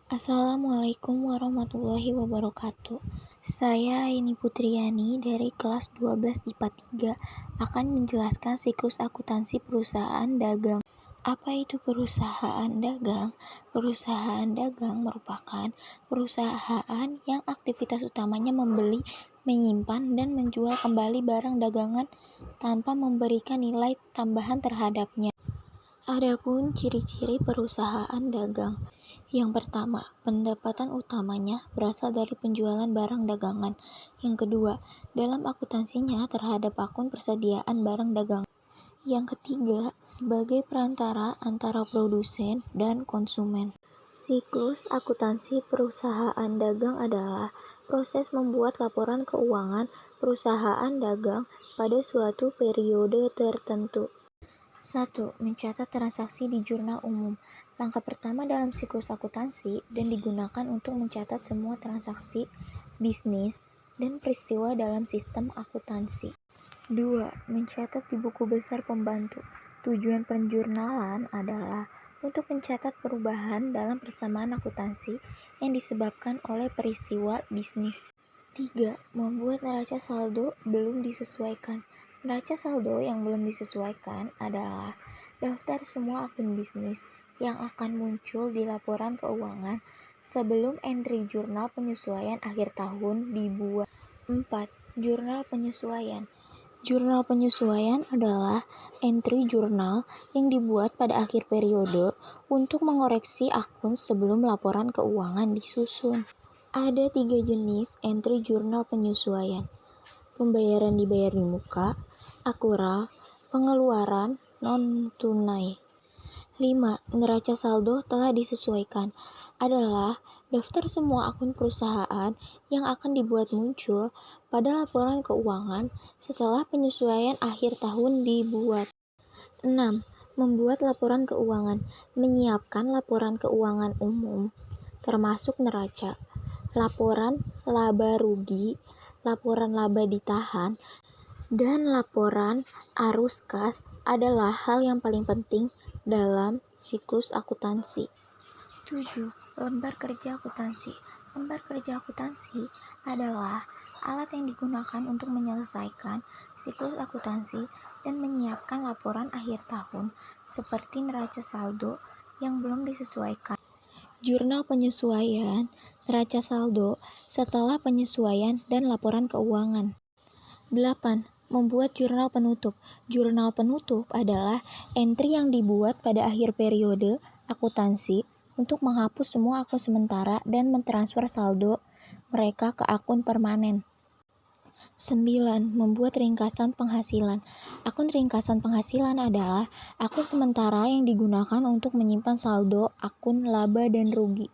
Assalamualaikum warahmatullahi wabarakatuh. Saya Aini Putriani dari kelas 12 IPA 3 akan menjelaskan siklus akuntansi perusahaan dagang. Apa itu perusahaan dagang? Perusahaan dagang merupakan perusahaan yang aktivitas utamanya membeli, menyimpan, dan menjual kembali barang dagangan tanpa memberikan nilai tambahan terhadapnya. Adapun ciri-ciri perusahaan dagang. Yang pertama, pendapatan utamanya berasal dari penjualan barang dagangan. Yang kedua, dalam akuntansinya terhadap akun persediaan barang dagangan. Yang ketiga, sebagai perantara antara produsen dan konsumen. Siklus akuntansi perusahaan dagang adalah proses membuat laporan keuangan perusahaan dagang pada suatu periode tertentu. 1. Mencatat transaksi di jurnal umum. Langkah pertama dalam siklus akuntansi dan digunakan untuk mencatat semua transaksi bisnis dan peristiwa dalam sistem akuntansi. 2. Mencatat di buku besar pembantu. Tujuan penjurnalan adalah untuk mencatat perubahan dalam persamaan akuntansi yang disebabkan oleh peristiwa bisnis. 3. Membuat neraca saldo belum disesuaikan. Neraca saldo yang belum disesuaikan adalah daftar semua akun bisnis yang akan muncul di laporan keuangan sebelum entry jurnal penyesuaian akhir tahun dibuat. 4. Jurnal penyesuaian. Jurnal penyesuaian adalah entry jurnal yang dibuat pada akhir periode untuk mengoreksi akun sebelum laporan keuangan disusun. Ada 3 jenis entry jurnal penyesuaian. Pembayaran dibayar di muka, akural, pengeluaran non-tunai. 5. Neraca saldo telah disesuaikan adalah daftar semua akun perusahaan yang akan dibuat muncul pada laporan keuangan setelah penyesuaian akhir tahun dibuat. 6. Membuat laporan keuangan. Menyiapkan laporan keuangan umum, termasuk neraca, laporan laba rugi, laporan laba ditahan, dan laporan arus kas adalah hal yang paling penting dalam siklus akuntansi. 7. Lembar kerja akuntansi. Lembar kerja akuntansi adalah alat yang digunakan untuk menyelesaikan siklus akuntansi dan menyiapkan laporan akhir tahun seperti neraca saldo yang belum disesuaikan. Jurnal penyesuaian, neraca saldo setelah penyesuaian, dan laporan keuangan. 8. Membuat jurnal penutup. Jurnal penutup adalah entry yang dibuat pada akhir periode akuntansi untuk menghapus semua akun sementara dan mentransfer saldo mereka ke akun permanen. 9. Membuat ringkasan penghasilan. Akun ringkasan penghasilan adalah akun sementara yang digunakan untuk menyimpan saldo akun laba dan rugi.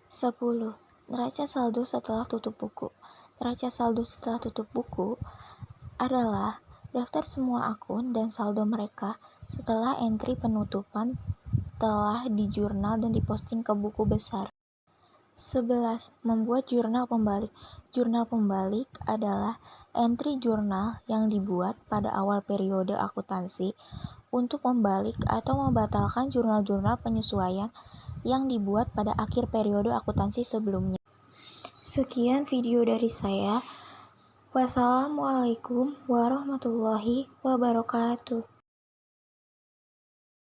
10. Neraca saldo setelah tutup buku. Neraca saldo setelah tutup buku adalah daftar semua akun dan saldo mereka setelah entry penutupan telah di jurnal dan diposting ke buku besar. 11. Membuat jurnal pembalik. Jurnal pembalik adalah entry jurnal yang dibuat pada awal periode akuntansi untuk membalik atau membatalkan jurnal-jurnal penyesuaian yang dibuat pada akhir periode akuntansi sebelumnya. Sekian video dari saya. Wassalamualaikum warahmatullahi wabarakatuh.